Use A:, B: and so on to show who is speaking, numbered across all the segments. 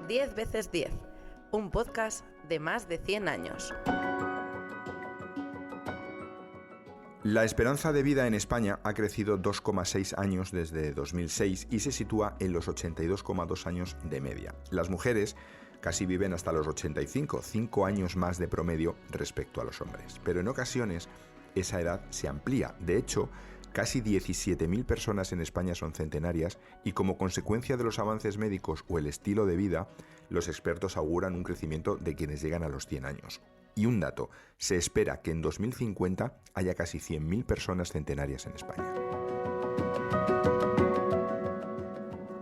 A: 10 veces 10, un podcast de más de 100 años.
B: La esperanza de vida en España ha crecido 2,6 años desde 2006 y se sitúa en los 82,2 años de media. Las mujeres casi viven hasta los 85, 5 años más de promedio respecto a los hombres. Pero en ocasiones esa edad se amplía. De hecho, casi 17.000 personas en España son centenarias y como consecuencia de los avances médicos o el estilo de vida, los expertos auguran un crecimiento de quienes llegan a los 100 años. Y un dato, se espera que en 2050 haya casi 100.000 personas centenarias en España.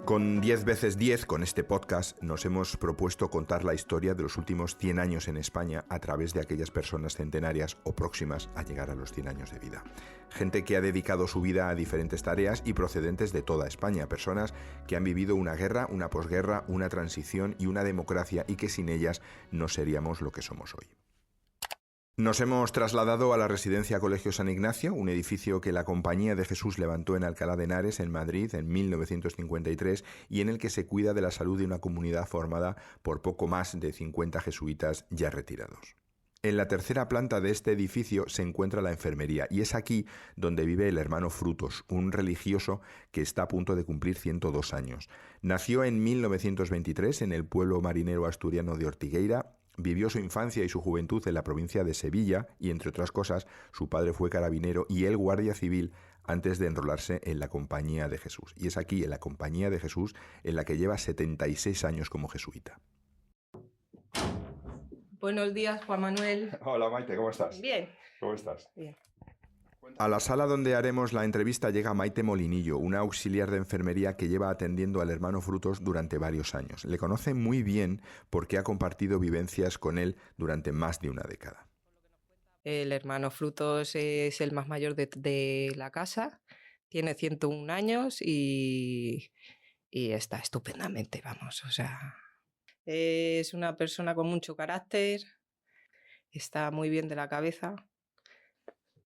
B: Con 10 veces 10, con este podcast, nos hemos propuesto contar la historia de los últimos 100 años en España a través de aquellas personas centenarias o próximas a llegar a los 100 años de vida. Gente que ha dedicado su vida a diferentes tareas y procedentes de toda España. Personas que han vivido una guerra, una posguerra, una transición y una democracia y que sin ellas no seríamos lo que somos hoy. Nos hemos trasladado a la residencia Colegio San Ignacio, un edificio que la Compañía de Jesús levantó en Alcalá de Henares, en Madrid, en 1953, y en el que se cuida de la salud de una comunidad formada por poco más de 50 jesuitas ya retirados. En la tercera planta de este edificio se encuentra la enfermería, y es aquí donde vive el hermano Frutos, un religioso que está a punto de cumplir 102 años. Nació en 1923 en el pueblo marinero asturiano de Ortigueira. Vivió su infancia y su juventud en la provincia de Sevilla y, entre otras cosas, su padre fue carabinero y él guardia civil antes de enrolarse en la Compañía de Jesús. Y es aquí, en la Compañía de Jesús, en la que lleva 76 años como jesuita.
C: Buenos días, Juan Manuel.
B: Hola, Maite, ¿cómo estás?
C: Bien.
B: ¿Cómo estás?
C: Bien.
B: A la sala donde haremos la entrevista llega Maite Molinillo, una auxiliar de enfermería que lleva atendiendo al hermano Frutos durante varios años. Le conoce muy bien porque ha compartido vivencias con él durante más de una década.
C: El hermano Frutos es el más mayor de la casa, tiene 101 años y está estupendamente, vamos, o sea, es una persona con mucho carácter, está muy bien de la cabeza.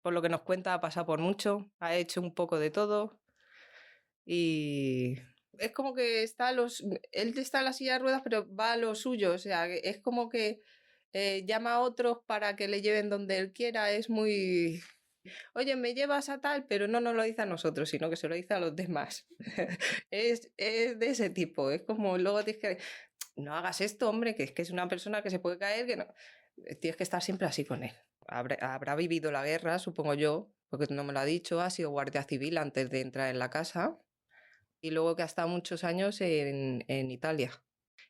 C: Por lo que nos cuenta, ha pasado por mucho, ha hecho un poco de todo y es como que él está en la silla de ruedas, pero va a lo suyo, o sea, es como que llama a otros para que le lleven donde él quiera, es muy... Oye, me llevas a tal, pero no nos lo dice a nosotros, sino que se lo dice a los demás. es de ese tipo, es como luego tienes que... No hagas esto, hombre, que es una persona que se puede caer, que no... Tienes que estar siempre así con él. Habrá vivido la guerra, supongo yo, porque no me lo ha dicho, ha sido guardia civil antes de entrar en la casa y luego que ha estado muchos años en Italia,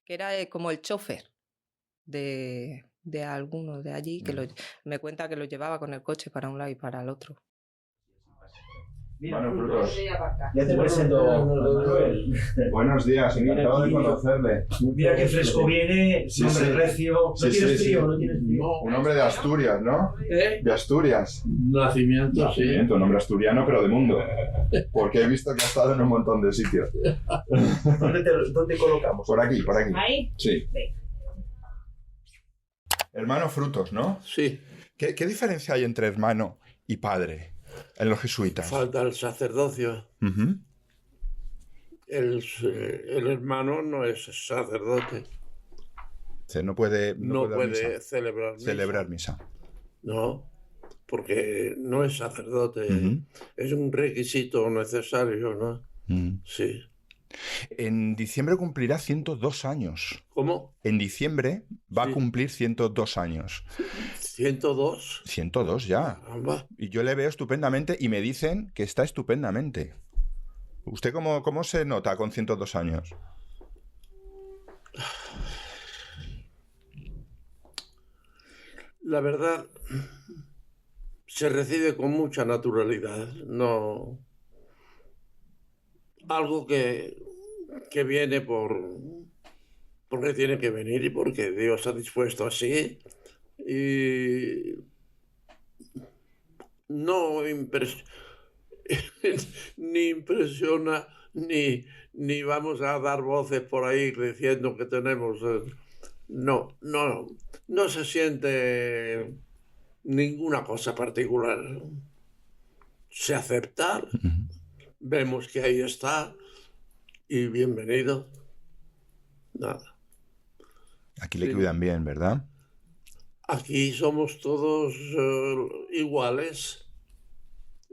C: que era como el chofer de alguno de allí, que me cuenta que lo llevaba con el coche para un lado y para el otro.
B: Bueno, Frutos.
D: Ya te presento, Manuel.
B: Buenos días, encantado de conocerle.
D: Mira qué fresco viene,
B: Sí,
D: hombre
B: sí.
D: recio. ¿No
B: Sí,
D: tienes
B: sí,
D: frío?
B: sí.
D: ¿No tienes frío?
B: Un hombre de Asturias, ¿no? De Asturias.
E: Nacimiento, sí.
B: Un nombre asturiano, pero de mundo. Porque he visto que ha estado en un montón de sitios.
D: ¿Dónde colocamos?
B: Por aquí, por aquí.
C: ¿Ahí?
B: Sí.
C: Venga.
B: Hermano Frutos, ¿no?
E: Sí,
B: ¿Qué diferencia hay entre hermano y padre en los jesuitas?
E: falta el sacerdocio.
B: Ujú.
E: El hermano no es sacerdote,
B: No puede,
E: no
B: dar
E: puede
B: misa.
E: celebrar misa. No, porque no es sacerdote.
B: Ujú.
E: Es un requisito necesario, ¿no?
B: Ujú.
E: Sí.
B: En diciembre cumplirá 102 años.
E: ¿Cómo?
B: En diciembre va a
E: Sí.
B: cumplir 102 años.
E: ¿102?
B: 102 ya.
E: Caramba.
B: Y yo le veo estupendamente y me dicen que está estupendamente. ¿Usted cómo se nota con 102 años?
E: La verdad, se recibe con mucha naturalidad. No. Algo que viene porque tiene que venir y porque Dios ha dispuesto así. Y no ni impresiona, ni vamos a dar voces por ahí diciendo que tenemos... No se siente ninguna cosa particular. Se acepta, vemos que ahí está y bienvenido. Nada.
B: Aquí le
E: Sí.
B: cuidan bien, ¿verdad?
E: Aquí somos todos iguales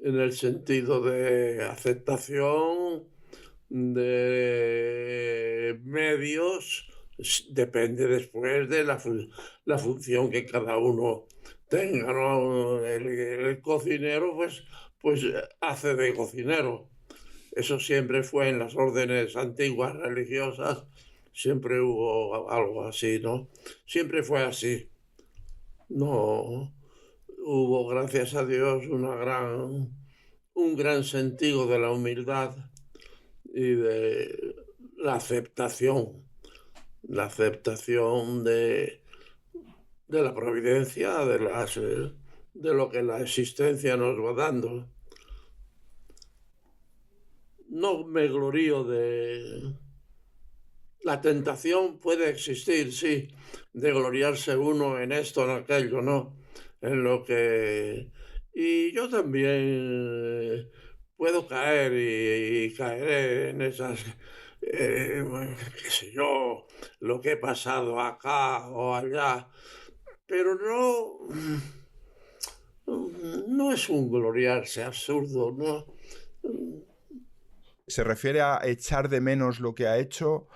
E: en el sentido de aceptación, de medios, depende después de la función que cada uno tenga, ¿no? El cocinero pues hace de cocinero. Eso siempre fue en las órdenes antiguas religiosas, siempre hubo algo así, ¿no? Siempre fue así. No hubo, gracias a Dios, un gran sentido de la humildad y de la aceptación de la providencia, de lo que la existencia nos va dando. No me glorío de... La tentación puede existir, sí, de gloriarse uno en esto, en aquello, ¿no? En lo que... Y yo también puedo caer y caeré en esas, qué sé yo, lo que he pasado acá o allá, pero no es un gloriarse absurdo, ¿no?
B: ¿Se refiere a echar de menos lo que ha hecho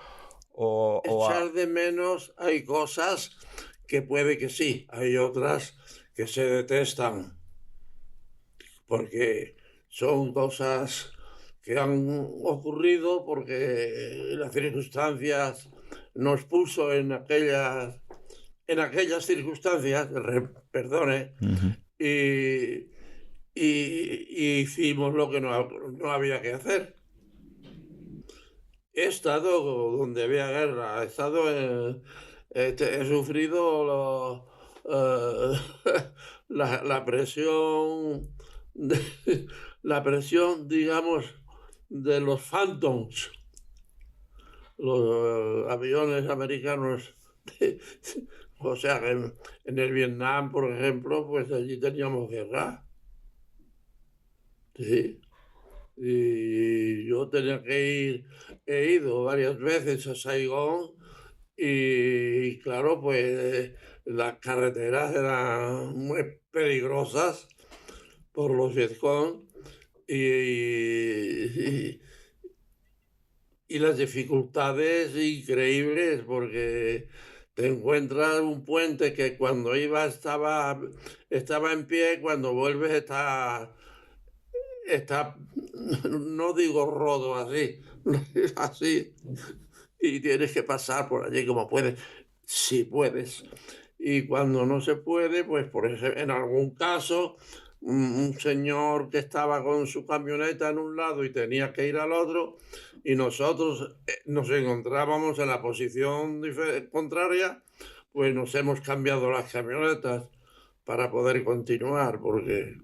B: o a...
E: Echar de menos, hay cosas que puede que sí, hay otras que se detestan, porque son cosas que han ocurrido porque las circunstancias nos puso en aquellas circunstancias, perdone,
B: Ujú.
E: y hicimos lo que no había que hacer. He estado donde había guerra, he sufrido la presión, la presión, digamos, de los Phantoms, los aviones americanos. O sea, en el Vietnam, por ejemplo, pues allí teníamos guerra. Sí. Y yo tenía que ir, he ido varias veces a Saigón y claro, pues las carreteras eran muy peligrosas por los Vietcong y las dificultades increíbles porque te encuentras un puente que cuando iba estaba en pie, cuando vuelves está, no digo roto así, así, y tienes que pasar por allí como puedes, si puedes. Y cuando no se puede, pues por ejemplo, en algún caso, un señor que estaba con su camioneta en un lado y tenía que ir al otro, y nosotros nos encontrábamos en la posición contraria, pues nos hemos cambiado las camionetas para poder continuar, porque...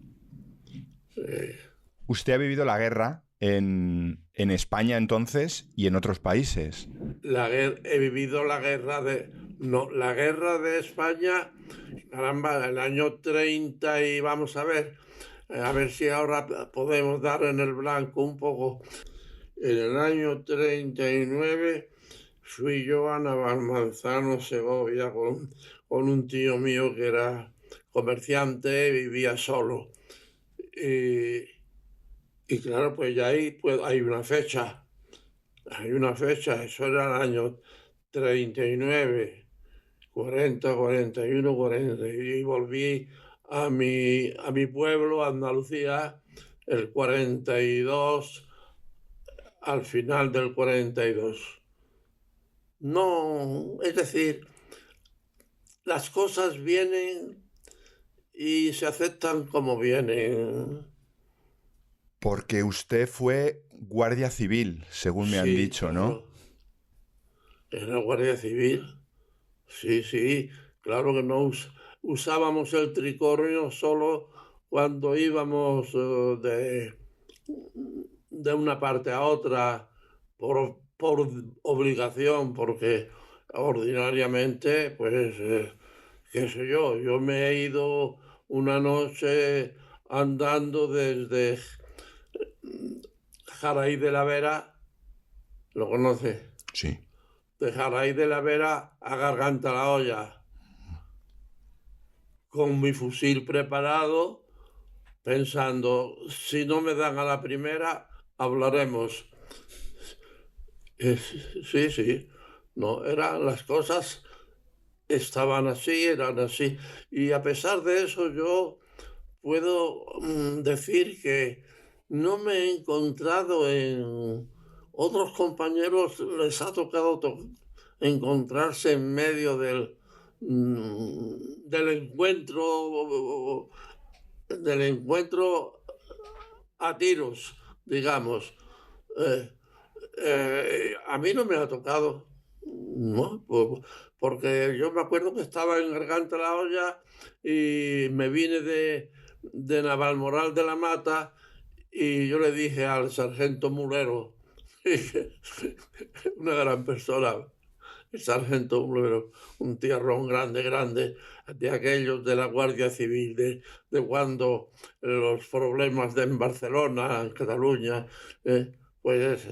B: Usted ha vivido la guerra en España entonces y en otros países.
E: He vivido la guerra la guerra de España, caramba, el año 30 y vamos a ver si ahora podemos dar en el blanco un poco. En el año 39 fui yo a Navalmanzano, Segovia, con un tío mío que era comerciante, vivía solo. Y claro, pues ya ahí pues, hay una fecha, eso era el año 39, 40, 41, 40, y volví a mi pueblo, Andalucía, el 42, al final del 42. No, es decir, las cosas vienen y se aceptan como vienen.
B: Porque usted fue guardia civil, según me han dicho, ¿no?
E: Era guardia civil. Sí, claro que no usábamos el tricornio solo cuando íbamos de una parte a otra por obligación, porque ordinariamente, pues, qué sé yo me he ido una noche andando desde Jaraíz de la Vera, ¿lo conoce?
B: Sí.
E: de Jaraíz de la Vera a Garganta la Olla, con mi fusil preparado, pensando, si no me dan a la primera, hablaremos. Sí, no, las cosas estaban así, eran así. Y a pesar de eso, yo puedo decir que no me he encontrado en... Otros compañeros les ha tocado encontrarse en medio del encuentro a tiros, digamos. A mí no me ha tocado, ¿no? Porque yo me acuerdo que estaba en Garganta la Olla y me vine de Navalmoral de la Mata y yo le dije al sargento Mulero, una gran persona, el sargento Mulero, un tierrón grande, de aquellos de la Guardia Civil, de cuando los problemas en Barcelona, en Cataluña, pues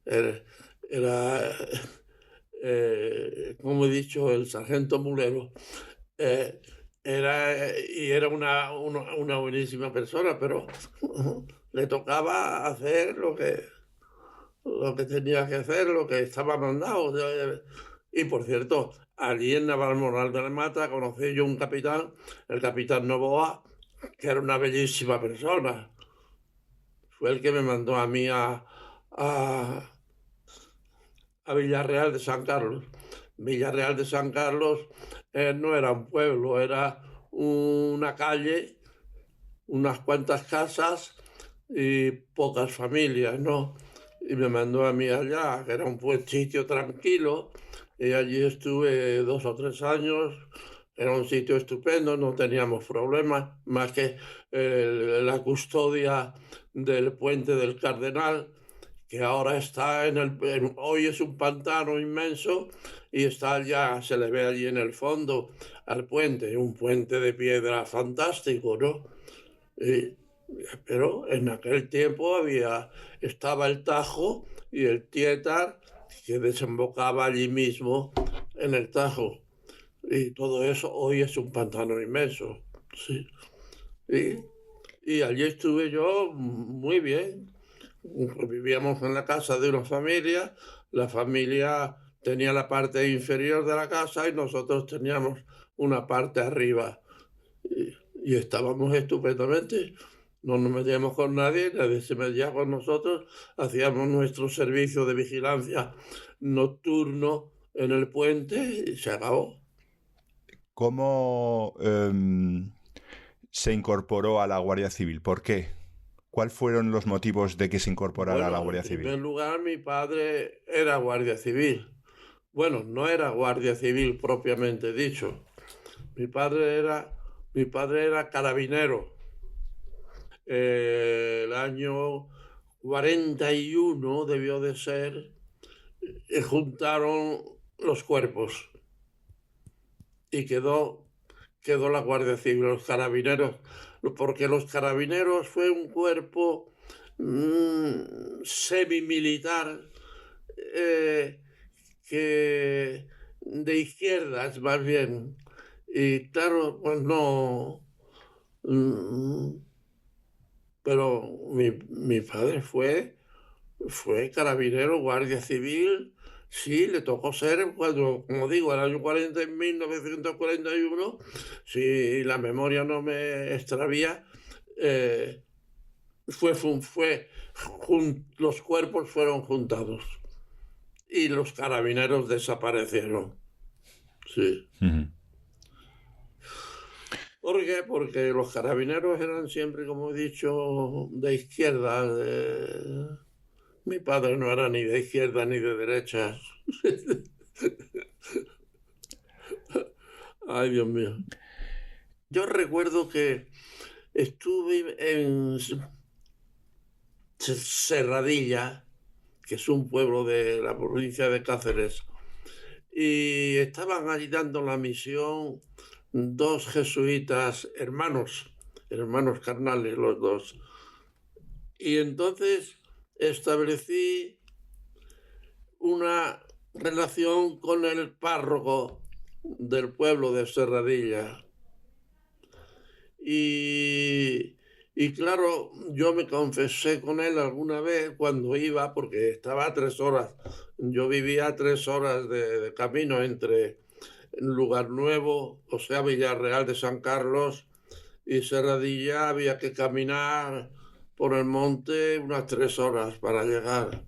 E: era como he dicho, el sargento Mulero, era una buenísima persona, pero le tocaba hacer lo que tenía que hacer, lo que estaba mandado. Y por cierto, allí en Navalmoral de la Mata conocí yo un capitán, el capitán Novoa, que era una bellísima persona. Fue el que me mandó a mí a Villarreal de San Carlos. Villarreal de San Carlos no era un pueblo, era una calle, unas cuantas casas y pocas familias, ¿no? Y me mandó a mí allá, que era un buen sitio tranquilo, y allí estuve 2 o 3 años. Era un sitio estupendo, no teníamos problemas, más que la custodia del Puente del Cardenal, que ahora está hoy es un pantano inmenso y está ya, se le ve allí en el fondo al puente, un puente de piedra fantástico, ¿no? Pero en aquel tiempo estaba el Tajo y el Tietar, que desembocaba allí mismo en el Tajo. Y todo eso hoy es un pantano inmenso, sí. Y allí estuve yo muy bien. Vivíamos en la casa de una familia, la familia tenía la parte inferior de la casa y nosotros teníamos una parte arriba. Y estábamos estupendamente. No nos metíamos con nadie se metía con nosotros, hacíamos nuestro servicio de vigilancia nocturno en el puente y se acabó.
B: ¿Cómo se incorporó a la Guardia Civil? ¿Por qué? ¿Cuáles fueron los motivos de que se incorporara a la Guardia Civil?
E: En primer lugar, mi padre era guardia civil. Bueno, no era guardia civil propiamente dicho. Mi padre era carabinero. El año 41 debió de ser, juntaron los cuerpos y quedó la Guardia Civil, los carabineros, porque los carabineros fue un cuerpo semimilitar que de izquierdas más bien. Y claro, pues no... pero mi padre fue carabinero, guardia civil. Sí, le tocó ser, cuando, como digo, el año 40, en 1941, si la memoria no me extravía, los cuerpos fueron juntados y los carabineros desaparecieron. Sí.
B: Uh-huh.
E: ¿Por qué? Porque los carabineros eran siempre, como he dicho, de izquierda. Mi padre no era ni de izquierda ni de derecha. Ay, Dios mío. Yo recuerdo que estuve en Serradilla, que es un pueblo de la provincia de Cáceres, y estaban allí dando la misión 2 jesuitas hermanos carnales los 2. Y entonces establecí una relación con el párroco del pueblo de Serradilla. Y claro, yo me confesé con él alguna vez cuando iba, porque estaba a 3 horas. Yo vivía a 3 horas de camino entre Lugar Nuevo, o sea, Villarreal de San Carlos, y Serradilla. Había que caminar por el monte unas 3 horas para llegar.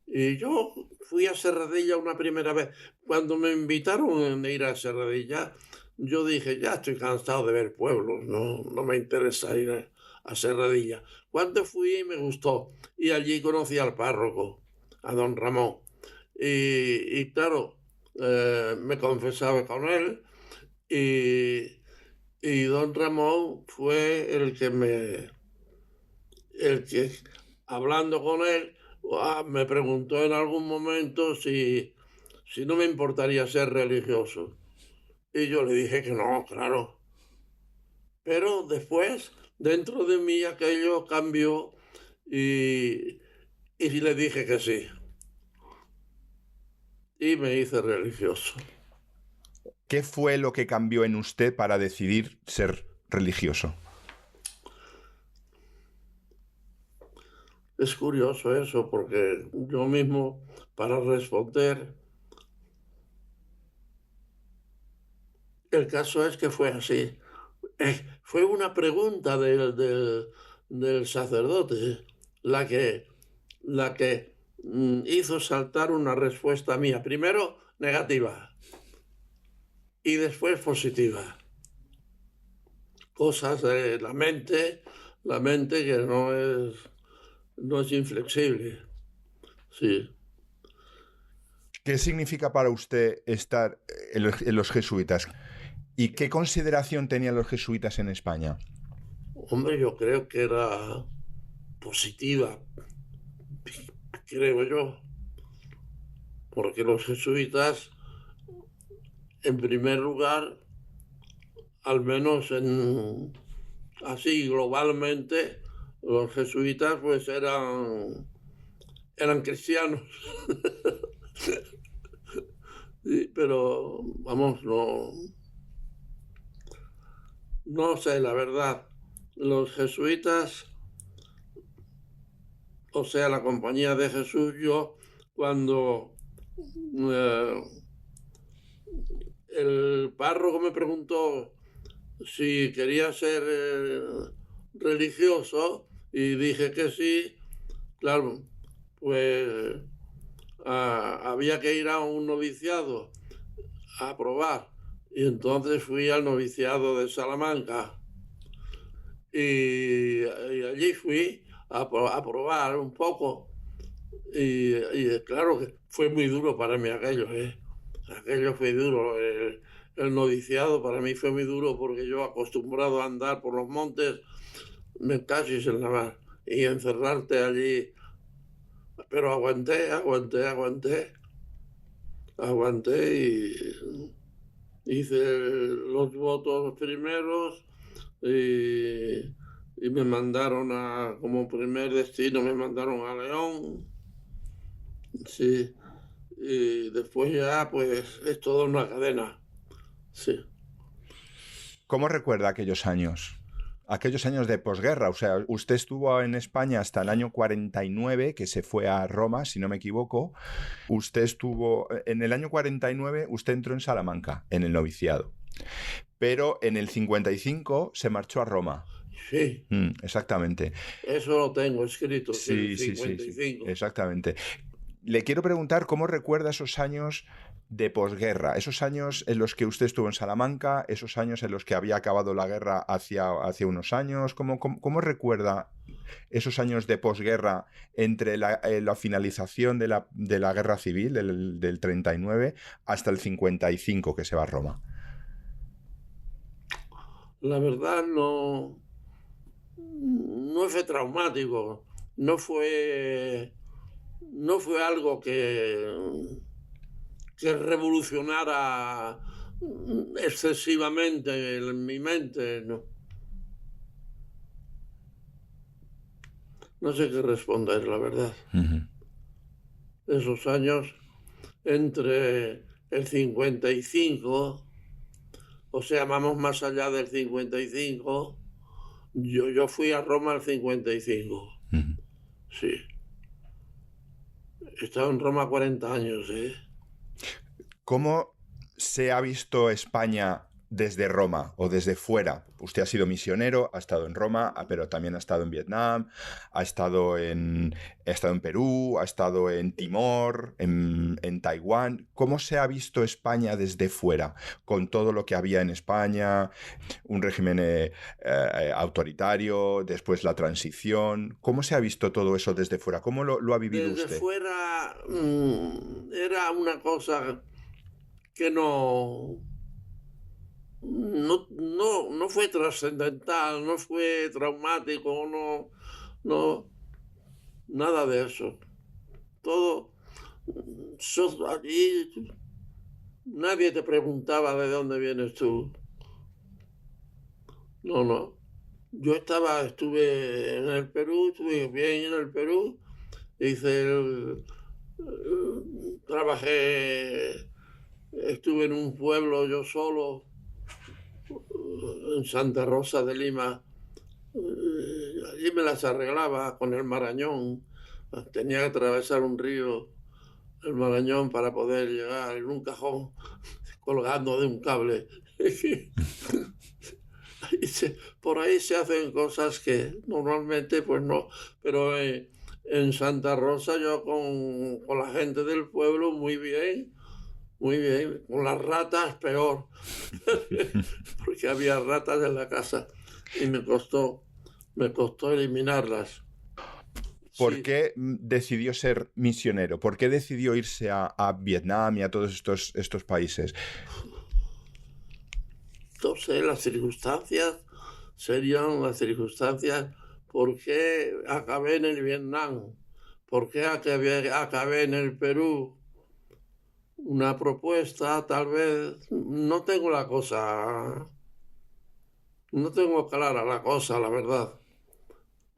E: Y yo fui a Serradilla una primera vez. Cuando me invitaron a ir a Serradilla, yo dije, ya estoy cansado de ver pueblos, no me interesa ir a Serradilla. Cuando fui me gustó, y allí conocí al párroco, a don Ramón. Y claro, me confesaba con él, y don Ramón fue el que hablando con él, me preguntó en algún momento si no me importaría ser religioso. Y yo le dije que no, claro. Pero después, dentro de mí, aquello cambió y le dije que sí. Y me hice religioso.
B: ¿Qué fue lo que cambió en usted para decidir ser religioso?
E: Es curioso eso, porque yo mismo, para responder, el caso es que fue así. Fue una pregunta del sacerdote la que hizo saltar una respuesta mía. Primero negativa y después positiva. Cosas de la mente que no es inflexible. Sí.
B: ¿Qué significa para usted estar en los jesuitas? ¿Y qué consideración tenían los jesuitas en España?
E: Hombre, yo creo que era positiva, creo yo, porque los jesuitas, en primer lugar, al menos así globalmente, los jesuitas pues eran cristianos. Sí, pero vamos, no sé, la verdad. Los jesuitas, o sea, la Compañía de Jesús, yo cuando el párroco me preguntó si quería ser religioso y dije que sí, claro, pues había que ir a un noviciado a probar. Y entonces fui al noviciado de Salamanca y allí fui a probar un poco. Y claro que fue muy duro para mí aquello, ¿eh? Aquello fue duro. El noviciado para mí fue muy duro porque yo, acostumbrado a andar por los montes, me cachis en la mar y encerrarte allí. Pero aguanté y hice los votos primeros y me mandaron como primer destino, me mandaron a León. Sí. Y después ya, pues, es toda una cadena. Sí.
B: ¿Cómo recuerda aquellos años? Aquellos años de posguerra. O sea, usted estuvo en España hasta el año 49, que se fue a Roma, si no me equivoco. Usted estuvo... En el año 49, usted entró en Salamanca, en el noviciado. Pero en el 55 se marchó a Roma.
E: Sí.
B: Exactamente.
E: Eso lo tengo escrito,
B: Sí,
E: 55.
B: Sí, exactamente. Le quiero preguntar cómo recuerda esos años de posguerra, esos años en los que usted estuvo en Salamanca, esos años en los que había acabado la guerra hace unos años. ¿Cómo recuerda esos años de posguerra entre la finalización de la guerra civil del 39 hasta el 55 que se va a Roma?
E: La verdad no fue traumático, no fue algo que revolucionara excesivamente en mi mente, no. No sé qué responder, la verdad.
B: Uh-huh.
E: Esos años entre el 55, o sea, vamos más allá del 55. Yo fui a Roma al 55. Sí. He estado en Roma 40 años, ¿eh?
B: ¿Cómo se ha visto España desde Roma o desde fuera? Usted ha sido misionero, ha estado en Roma, pero también ha estado en Vietnam, ha estado en Perú, ha estado en Timor, en Taiwán. ¿Cómo se ha visto España desde fuera? Con todo lo que había en España, un régimen autoritario, después la transición. ¿Cómo se ha visto todo eso desde fuera? ¿Cómo lo ha vivido
E: Desde
B: usted?
E: fuera era una cosa que no fue trascendental, no fue traumático, no, nada de eso. Todo, allí nadie te preguntaba de dónde vienes tú. No. Yo estuve en el Perú, estuve bien en el Perú, trabajé, estuve en un pueblo yo solo, en Santa Rosa de Lima. Allí me las arreglaba con el Marañón. Tenía que atravesar un río, el Marañón, para poder llegar en un cajón colgando de un cable. Por ahí se hacen cosas que normalmente pues no, pero en Santa Rosa yo con la gente del pueblo muy bien, con las ratas peor, porque había ratas en la casa y me costó eliminarlas.
B: ¿Por
E: Sí.
B: qué decidió ser misionero? ¿Por qué decidió irse a Vietnam y a todos estos países?
E: Entonces las circunstancias serían las circunstancias. ¿Por qué acabé en el Vietnam? ¿Por qué acabé en el Perú? Una propuesta, tal vez. No tengo clara la cosa, la verdad.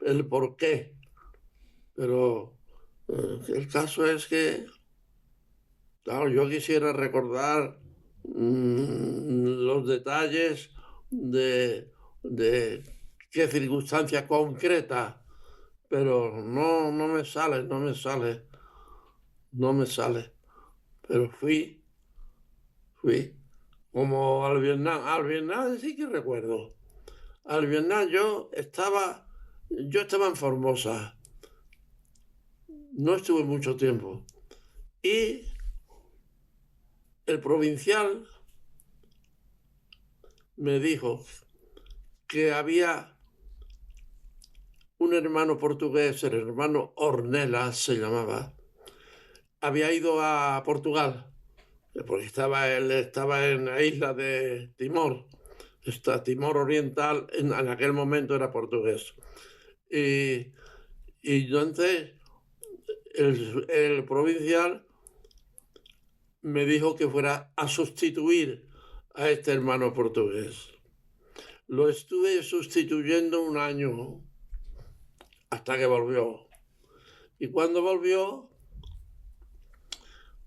E: El por qué. Pero el caso es que, claro, yo quisiera recordar los detalles de qué circunstancia concreta, pero no me sale. Pero fui como al Vietnam sí que recuerdo. Al Vietnam yo estaba en Formosa, no estuve mucho tiempo, y el provincial me dijo que había un hermano portugués, el hermano Ornelas se llamaba, había ido a Portugal, porque él estaba en la isla de Timor, Timor Oriental, en aquel momento era portugués. Y entonces el provincial me dijo que fuera a sustituir a este hermano portugués. Lo estuve sustituyendo un año hasta que volvió. Y cuando volvió,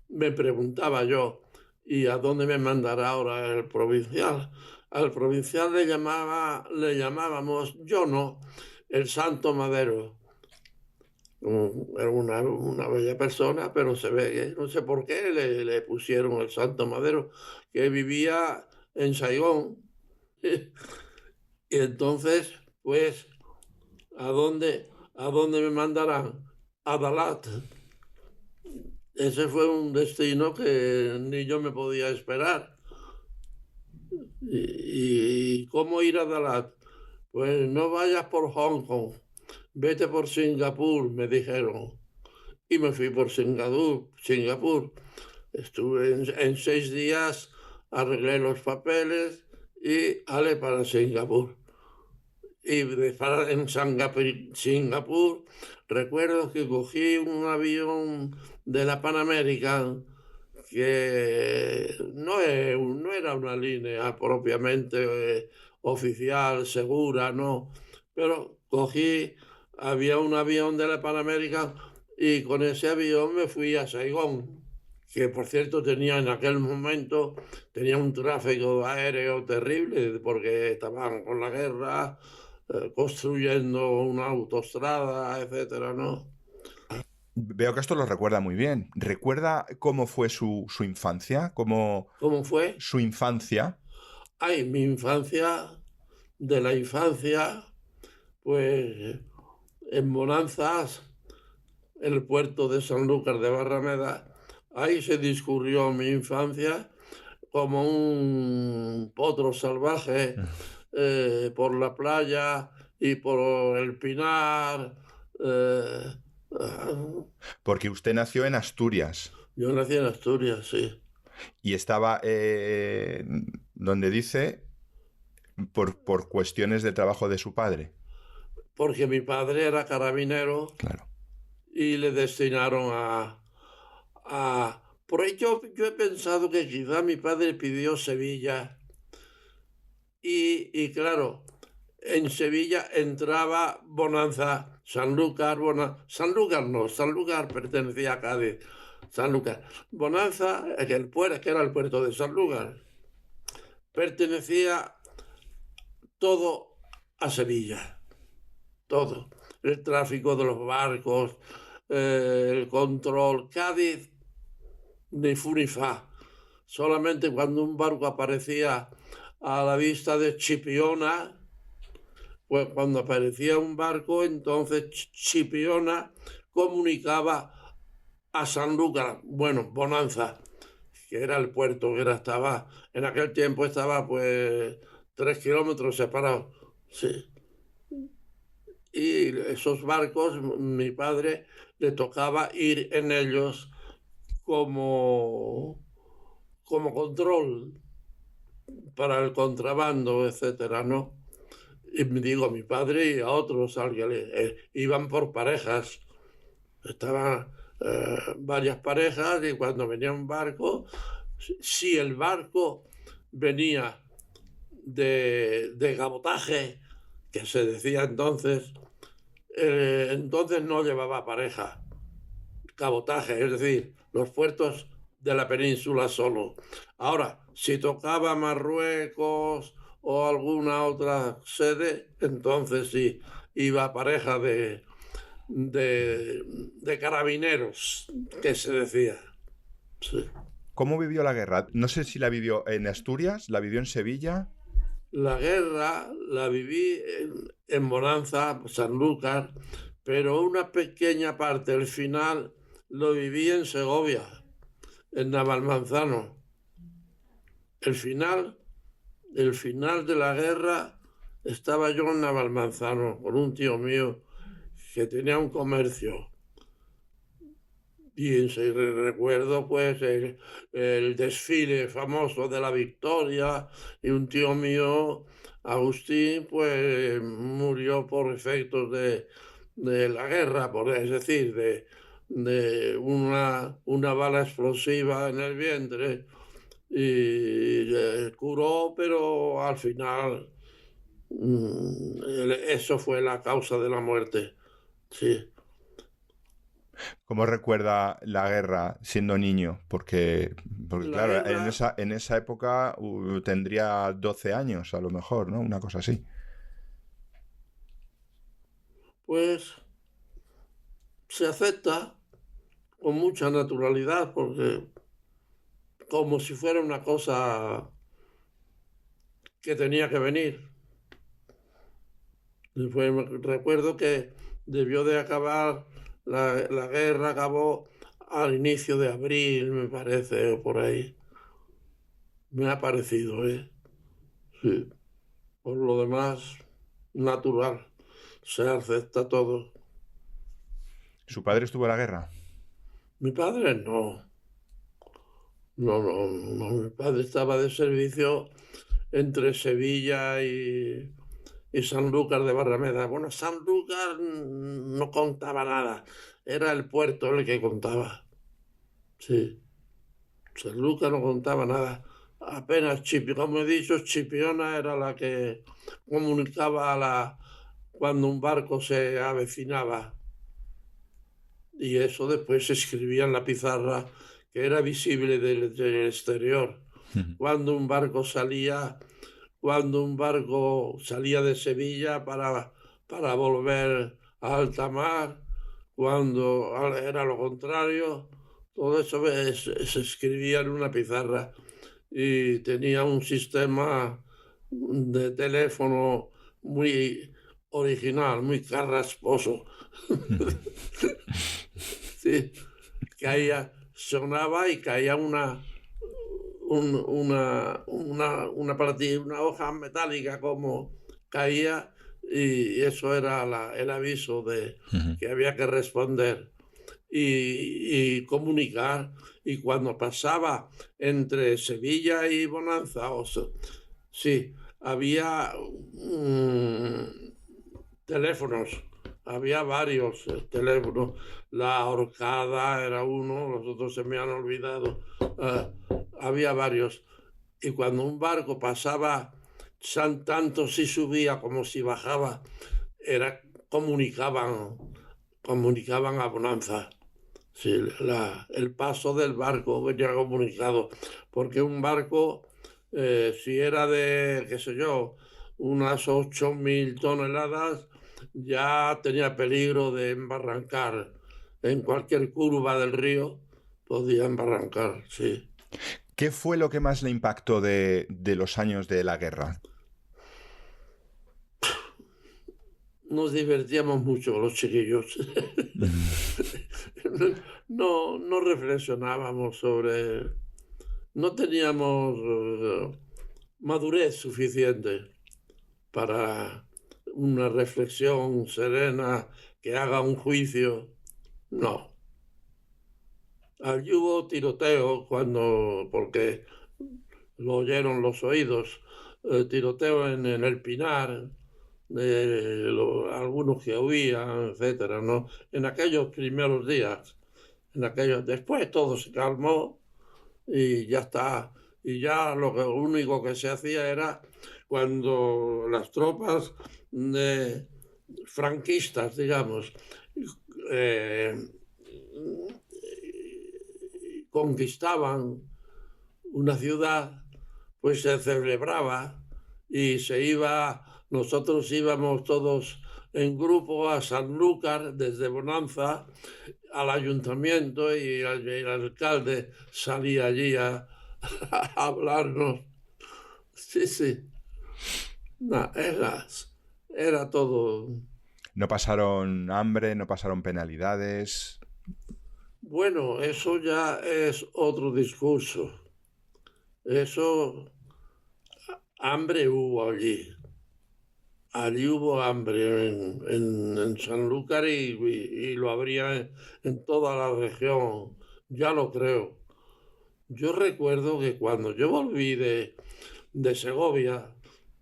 E: me preguntaba yo, ¿y a dónde me mandará ahora el provincial? Al provincial le llamábamos, yo no, el Santo Madero. Era una bella persona, pero se ve que no sé por qué le pusieron el Santo Madero, que vivía en Saigón. Y entonces, pues, ¿a dónde me mandarán? A Dalat. Ese fue un destino que ni yo me podía esperar. ¿Y cómo ir a Dalat? Pues no vayas por Hong Kong, vete por Singapur, me dijeron. Y me fui por Singapur. Estuve en 6 días, arreglé los papeles y ale para Singapur. Y en Singapur recuerdo que cogí un avión de la Pan American, que no era una línea propiamente oficial, segura, no, pero había un avión de la Pan American y con ese avión me fui a Saigón, que por cierto tenía en aquel momento un tráfico aéreo terrible porque estaban con la guerra, construyendo una autoestrada, etcétera, ¿no?
B: Veo que esto lo recuerda muy bien. ¿Recuerda cómo fue su infancia? ¿Cómo
E: fue?
B: Su infancia.
E: Ay, mi infancia, de la infancia, pues en Bonanzas, el puerto de Sanlúcar de Barrameda, ahí se discurrió mi infancia como un potro salvaje por la playa y por el Pinar.
B: Porque usted nació en Asturias.
E: Yo nací en Asturias, sí.
B: Y estaba, donde dice, por cuestiones de trabajo de su padre.
E: Porque mi padre era carabinero.
B: Claro.
E: Y le destinaron Por ello yo he pensado que quizá mi padre pidió Sevilla. Y claro, en Sevilla entraba Bonanza, Sanlúcar, Sanlúcar pertenecía a Cádiz, Sanlúcar. Bonanza, que era el puerto de Sanlúcar, pertenecía todo a Sevilla, todo. El tráfico de los barcos, el control. Cádiz, ni fu ni fa. Solamente cuando un barco aparecía a la vista de Chipiona, pues cuando aparecía un barco, entonces Chipiona comunicaba a Sanlúcar, bueno, Bonanza, que era el puerto, en aquel tiempo estaba pues 3 kilómetros separados, sí. Y esos barcos, mi padre le tocaba ir en ellos como control para el contrabando, etcétera, ¿no? Y digo, mi padre y a otros iban por parejas. Estaban varias parejas y cuando venía un barco, si el barco venía de cabotaje, que se decía entonces no llevaba pareja. Cabotaje, es decir, los puertos de la península solo. Ahora, si tocaba Marruecos o alguna otra sede, entonces sí, iba pareja de carabineros, que se decía. Sí.
B: ¿Cómo vivió la guerra? No sé si la vivió en Asturias, la vivió en Sevilla.
E: La guerra la viví en Bonanza, Sanlúcar, pero una pequeña parte, el final, lo viví en Segovia, en Navalmanzano. El final de la guerra estaba yo en Navalmanzano con un tío mío que tenía un comercio. Y recuerdo pues el desfile famoso de la Victoria, y un tío mío, Agustín, pues murió por efectos de la guerra, es decir, de una bala explosiva en el vientre, y curó, pero al final eso fue la causa de la muerte, sí.
B: ¿Cómo recuerda la guerra siendo niño? Porque claro,
E: guerra,
B: en esa época tendría 12 años a lo mejor, ¿no? Una cosa así.
E: pues se acepta con mucha naturalidad, porque como si fuera una cosa que tenía que venir. Después recuerdo que debió de acabar, la guerra acabó al inicio de abril, me parece, o por ahí. Me ha parecido, ¿eh? Sí. Por lo demás, natural. Se acepta todo.
B: ¿Su padre estuvo en la guerra?
E: Mi padre no. No. Mi padre estaba de servicio entre Sevilla y Sanlúcar de Barrameda. Bueno, Sanlúcar no contaba nada. Era el puerto el que contaba. Sí. Sanlúcar no contaba nada. Apenas como he dicho, Chipiona era la que comunicaba cuando un barco se avecinaba. Y eso después se escribía en la pizarra que era visible del exterior. Cuando un barco salía de Sevilla para volver a alta mar, cuando era lo contrario, todo eso se escribía en una pizarra y tenía un sistema de teléfono muy original, muy carrasposo. Sí, sonaba y caía una hoja metálica como caía, y eso era el aviso de que había que responder y comunicar. Y cuando pasaba entre Sevilla y Bonanza, sí, había teléfonos, había varios teléfonos. La Horcada era uno, los otros se me han olvidado. Había varios. Y cuando un barco pasaba, tanto si subía como si bajaba, comunicaban a Bonanza. Sí, el paso del barco venía comunicado, porque un barco, si era de, qué sé yo, unas 8.000 toneladas, ya tenía peligro de embarrancar. En cualquier curva del río podía embarrancar, sí.
B: ¿Qué fue lo que más le impactó de los años de la guerra?
E: Nos divertíamos mucho los chiquillos. No reflexionábamos sobre... No teníamos madurez suficiente para una reflexión serena que haga un juicio. No. Allí hubo tiroteo porque lo oyeron los oídos, tiroteo en el Pinar, algunos que huían, etcétera, ¿no? En aquellos primeros días. Después todo se calmó y ya está. Y ya lo único que se hacía era cuando las tropas franquistas, digamos, conquistaban una ciudad, pues se celebraba y nosotros íbamos todos en grupo a Sanlúcar desde Bonanza al ayuntamiento, y el alcalde salía allí a hablarnos. Sí. No, era todo.
B: ¿No pasaron hambre, no pasaron penalidades?
E: Bueno, eso ya es otro discurso. Hambre hubo allí. Allí hubo hambre en Sanlúcar y lo habría en toda la región. Ya lo creo. Yo recuerdo que cuando yo volví de Segovia,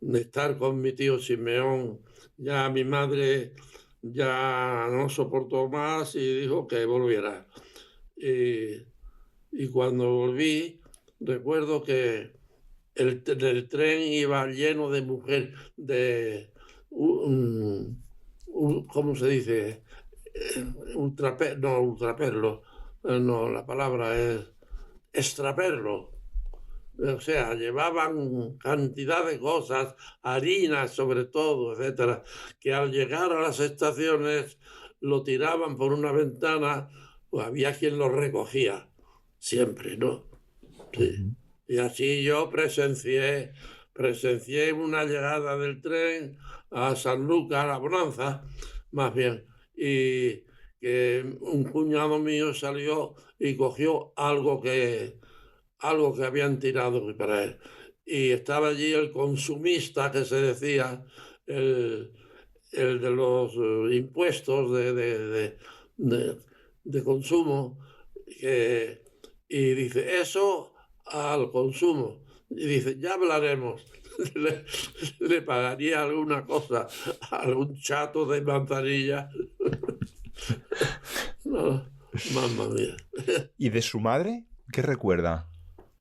E: de estar con mi tío Simeón, ya mi madre ya no soportó más y dijo que volviera. Y cuando volví, recuerdo que el tren iba lleno de mujeres, ¿cómo se dice? Ultraperlo. No, la palabra es extraperlo. O sea, llevaban cantidad de cosas, harinas sobre todo, etcétera, que al llegar a las estaciones lo tiraban por una ventana, pues había quien lo recogía, siempre, ¿no? Sí. Y así yo presencié una llegada del tren a Sanlúcar, a Bonanza, más bien, y que un cuñado mío salió y cogió algo que habían tirado para él. Y estaba allí el consumista, que se decía, el de los impuestos de consumo, y dice, eso al consumo. Y dice, ya hablaremos. Le pagaría alguna cosa a algún chato de Manzanilla. No, mamma mía.
B: ¿Y de su madre? ¿Qué recuerda?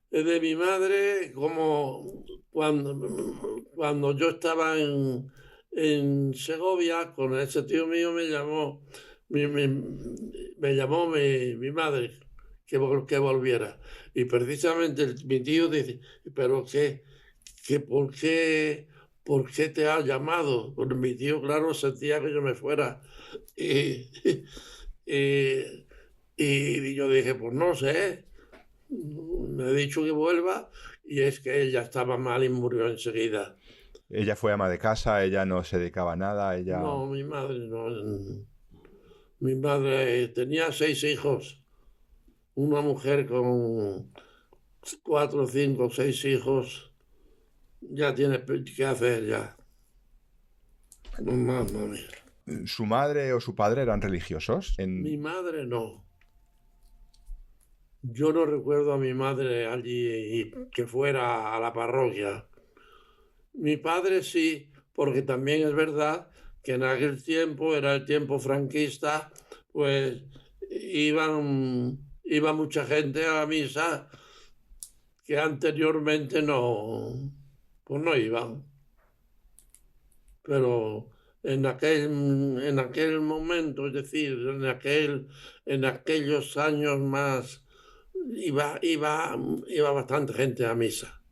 E: De mi madre, como cuando yo estaba en Segovia, con ese tío mío me llamó mi madre, que volviera. Y precisamente mi tío dice, pero ¿por qué te ha llamado? Porque mi tío, claro, sentía que yo me fuera. Y, y yo dije, pues no sé, me ha dicho que vuelva, y es que ella estaba mal y murió enseguida.
B: Ella fue ama de casa, ella no se dedicaba a nada, ella...
E: No, mi madre no. Mi madre tenía 6 hijos. Una mujer con 4, 5, 6 hijos ya tiene que hacer ya. Mamá mía.
B: ¿Su madre o su padre eran religiosos?
E: Mi madre no. Yo no recuerdo a mi madre allí que fuera a la parroquia. Mi padre sí, porque también es verdad que en aquel tiempo, era el tiempo franquista, pues iba mucha gente a la misa que anteriormente pues no iban. Pero en aquel momento, es decir, en aquellos años más, iba bastante gente a misa,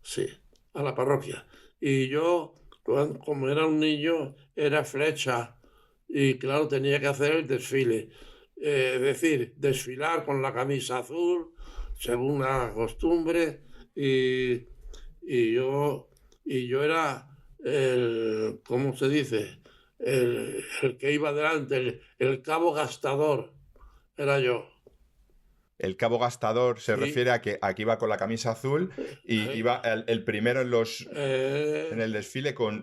E: sí, a la parroquia. Y yo, como era un niño, era flecha y claro, tenía que hacer el desfile. Es decir, desfilar con la camisa azul, según la costumbre, y yo era ¿cómo se dice? El que iba delante, el cabo gastador, era yo.
B: El cabo gastador se
E: Sí.
B: refiere a que aquí iba con la camisa azul y iba el primero en el desfile con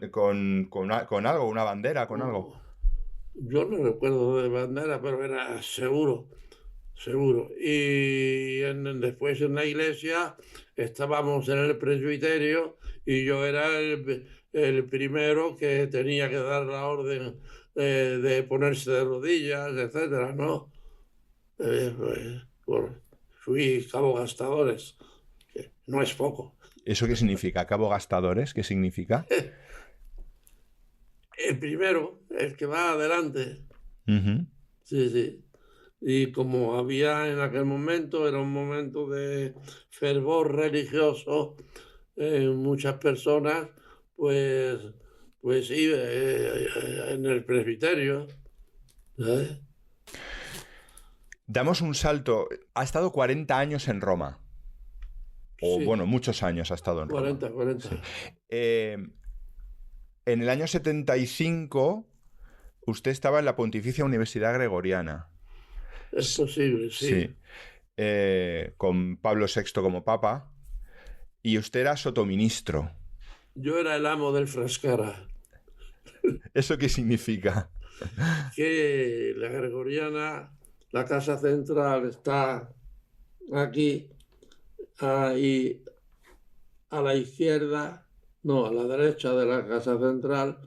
B: algo, una bandera, con algo.
E: Yo no recuerdo de bandera, pero era seguro. Y después en la iglesia estábamos en el presbiterio y yo era el primero que tenía que dar la orden de ponerse de rodillas, etcétera, ¿no? Fui cabo gastadores, que no es poco.
B: ¿Eso qué significa? ¿Cabo gastadores? ¿Qué significa?
E: El primero, el que va adelante.
B: Uh-huh.
E: Sí. Y como había en aquel momento, era un momento de fervor religioso, muchas personas, pues sí, en el presbiterio, ¿sabes?
B: Damos un salto. Ha estado 40 años en Roma. O
E: Sí.
B: bueno, muchos años ha estado en Roma.
E: 40.
B: Sí. En el año 75, usted estaba en la Pontificia Universidad Gregoriana.
E: Es posible, sí.
B: Con Pablo VI como papa. Y usted era sotoministro.
E: Yo era el amo del Frascara.
B: ¿Eso qué significa?
E: Que la Gregoriana, la casa central está aquí, y a la izquierda, no, a la derecha de la casa central,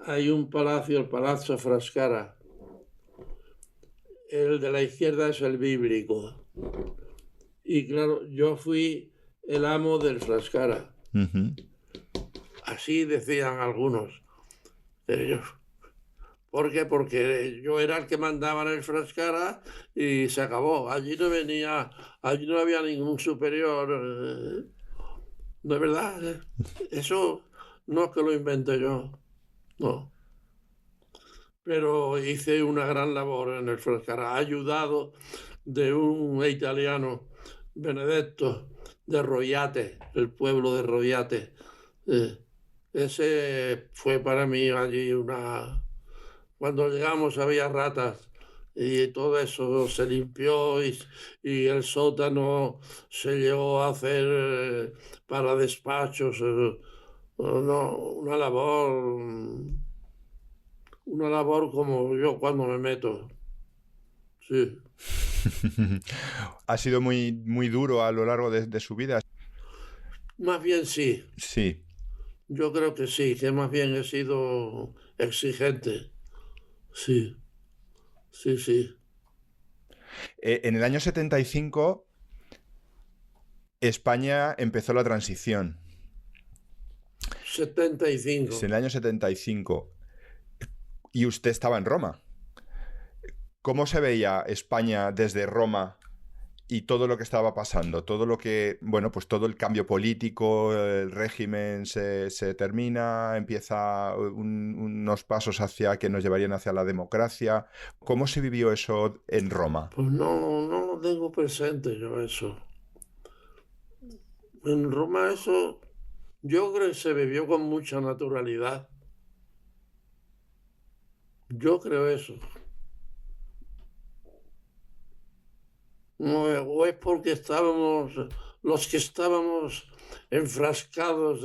E: hay un palacio, el Palazzo Frascara. El de la izquierda es el bíblico. Y claro, yo fui el amo del Frascara.
B: Uh-huh.
E: Así decían algunos. ¿Por qué? Porque yo era el que mandaba en el Frascara y se acabó. Allí no había ningún superior. No es verdad. Eso no es que lo inventé yo. No. Pero hice una gran labor en el Frascara, ayudado de un italiano, Benedetto, de Roiate, el pueblo de Roiate. Ese fue para mí allí Cuando llegamos había ratas y todo eso se limpió y el sótano se llegó a hacer para despachos. Una labor como yo cuando me meto. Sí.
B: ¿Ha sido muy, muy duro a lo largo de su vida?
E: Más bien sí.
B: Sí.
E: Yo creo que sí, que más bien he sido exigente. Sí.
B: En el año 75, España empezó la transición.
E: 75.
B: En el año 75. Y usted estaba en Roma. ¿Cómo se veía España desde Roma y todo lo que estaba pasando, todo lo que, bueno, pues todo el cambio político, el régimen se termina, empieza unos pasos hacia que nos llevarían hacia la democracia. ¿Cómo se vivió eso en Roma?
E: Pues no lo tengo presente yo eso. En Roma eso, yo creo que se vivió con mucha naturalidad. Yo creo eso. No, o es porque los que estábamos enfrascados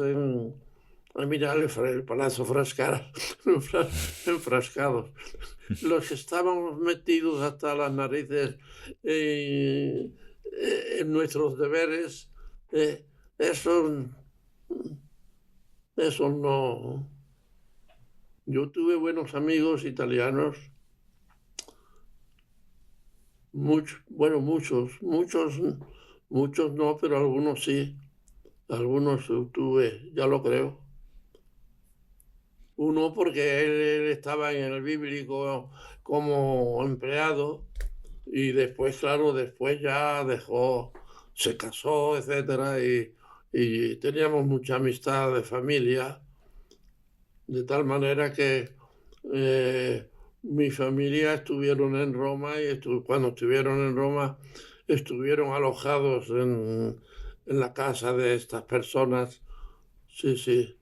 E: mira el Palazzo Frascara, enfrascados, los que estábamos metidos hasta las narices en nuestros deberes, eso no. Yo tuve buenos amigos italianos. Muchos no, pero algunos sí. Algunos tuve, ya lo creo. Uno porque él estaba en el bíblico como empleado y después, claro, después ya dejó, se casó, etcétera, y teníamos mucha amistad de familia, de tal manera que mi familia estuvieron en Roma y cuando estuvieron en Roma estuvieron alojados en la casa de estas personas. Sí, sí.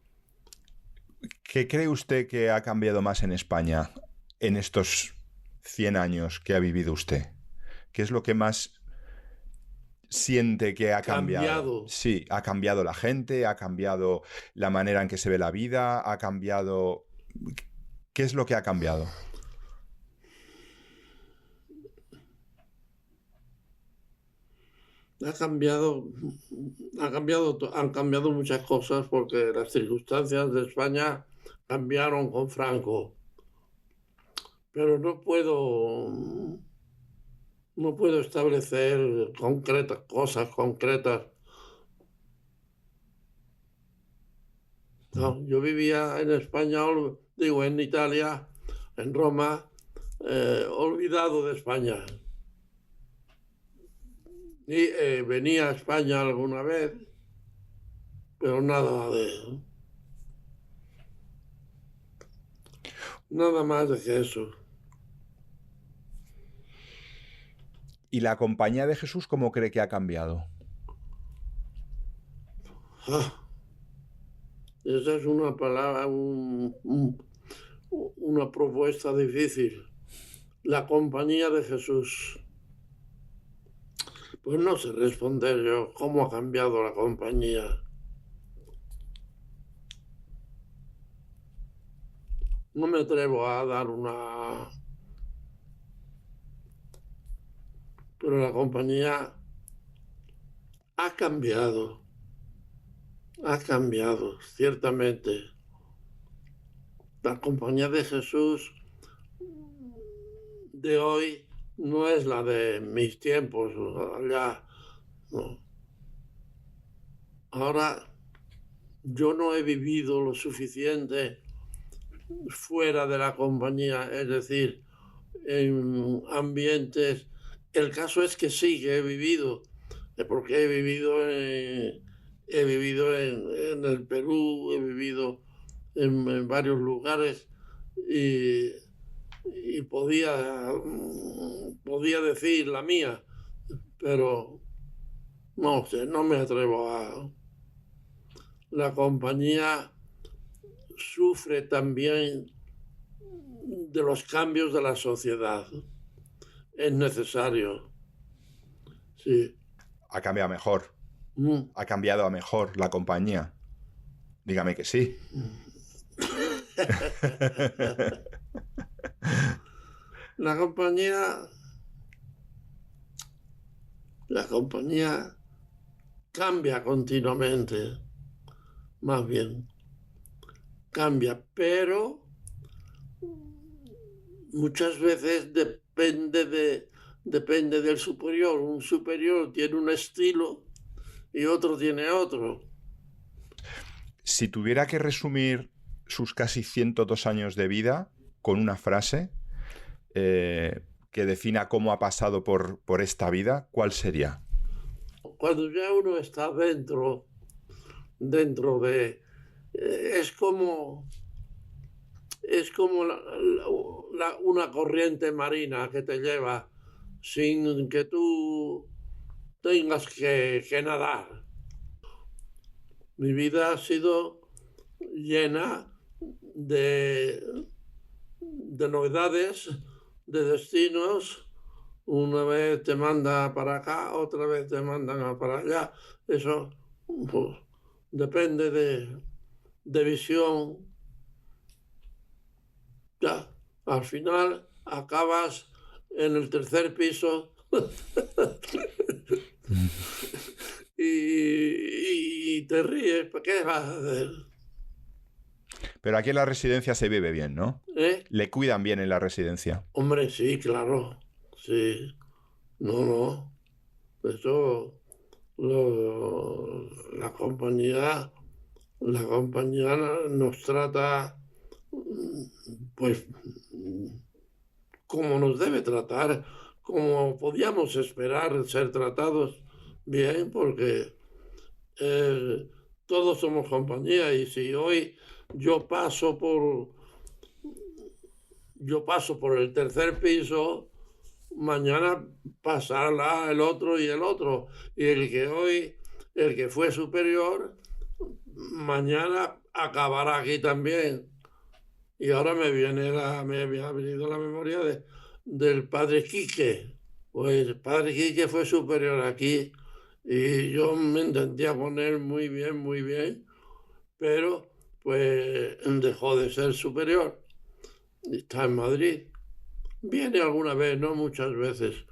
B: ¿Qué cree usted que ha cambiado más en España en estos 100 años que ha vivido usted? ¿Qué es lo que más siente que ha cambiado? Sí, ha cambiado la gente, ha cambiado la manera en que se ve la vida, ha cambiado... ¿Qué es lo que ha cambiado?
E: Han cambiado muchas cosas porque las circunstancias de España cambiaron con Franco. Pero no puedo establecer cosas concretas. No, yo vivía en España, en Italia, en Roma, olvidado de España. Y venía a España alguna vez, pero nada más de que eso.
B: ¿Y la Compañía de Jesús cómo cree que ha cambiado?
E: Esa es una palabra, una propuesta difícil. La Compañía de Jesús. Pues no sé responder yo cómo ha cambiado la compañía. No me atrevo a dar una... Pero la compañía ha cambiado, ciertamente. La Compañía de Jesús de hoy no es la de mis tiempos, allá, no. Ahora yo no he vivido lo suficiente fuera de la compañía, es decir, en ambientes. El caso es que sí, que he vivido, porque he vivido en el Perú, he vivido en varios lugares y podía decir la mía, pero no sé, no me atrevo a... La compañía sufre también de los cambios de la sociedad. Es necesario. Sí.
B: ¿Ha cambiado mejor? ¿Ha cambiado a mejor la compañía? Dígame que sí.
E: La compañía cambia continuamente, más bien. Cambia, pero muchas veces depende del superior. Un superior tiene un estilo y otro tiene otro.
B: Si tuviera que resumir sus casi 102 años de vida con una frase, que defina cómo ha pasado por esta vida, ¿cuál sería?
E: Cuando ya uno está dentro de... es como una corriente marina que te lleva sin que tú tengas que nadar. Mi vida ha sido llena de novedades, de destinos. Una vez te manda para acá, otra vez te mandan para allá. Eso pues, depende de visión. Ya, al final acabas en el tercer piso y te ríes. ¿Qué vas a hacer?
B: Pero aquí en la residencia se vive bien, ¿no?
E: ¿Eh?
B: Le cuidan bien en la residencia.
E: Hombre, sí, claro. Sí. No. Eso, la compañía nos trata, pues, como nos debe tratar, como podíamos esperar ser tratados bien, porque todos somos compañía, y si hoy yo paso por el tercer piso, mañana pasará el otro y el otro. Y el que fue superior, mañana acabará aquí también. Y ahora me ha venido la memoria del padre Quique. Pues el padre Quique fue superior aquí y yo me entendía con él muy bien, pero pues dejó de ser superior. Está en Madrid. Viene alguna vez, no muchas veces.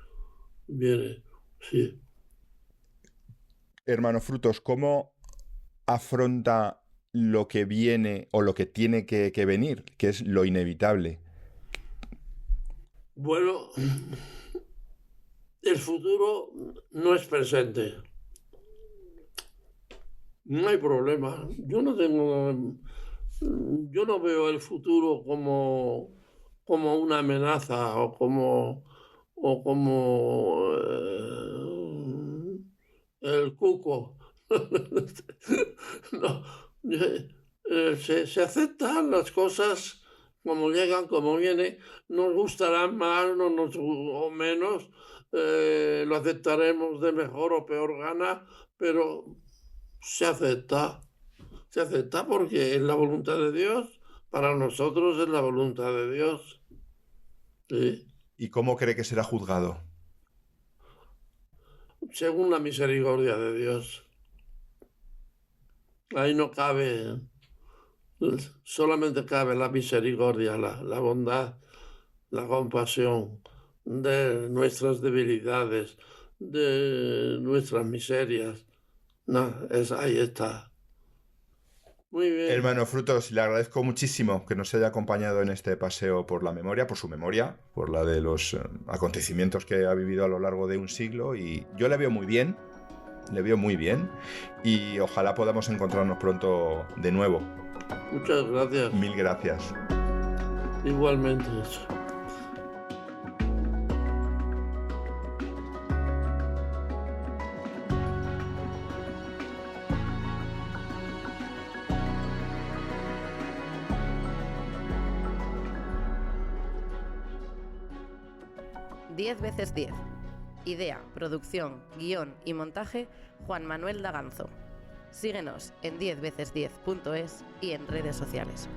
E: Viene, sí.
B: Hermano Frutos, ¿cómo afronta lo que viene o lo que tiene que venir, que es lo inevitable?
E: Bueno, el futuro no es presente. No hay problema. Yo no veo el futuro como una amenaza o como el cuco. No, se aceptan las cosas como llegan, como vienen. Nos gustarán más o menos, lo aceptaremos de mejor o peor gana, pero se acepta porque es la voluntad de Dios. Para nosotros es la voluntad de Dios. Sí.
B: ¿Y cómo cree que será juzgado?
E: Según la misericordia de Dios. Ahí no cabe, solamente cabe la misericordia, la bondad, la compasión de nuestras debilidades, de nuestras miserias. No, ahí está. Muy bien.
B: Hermano Frutos, le agradezco muchísimo que nos haya acompañado en este paseo por la memoria, por su memoria, por la de los acontecimientos que ha vivido a lo largo de un siglo, y yo le veo muy bien, y ojalá podamos encontrarnos pronto de nuevo.
E: Muchas gracias.
B: Mil gracias.
E: Igualmente.
A: Diez veces 10. Idea, producción, guión y montaje, Juan Manuel Daganzo. Síguenos en 10veces10.es y en redes sociales.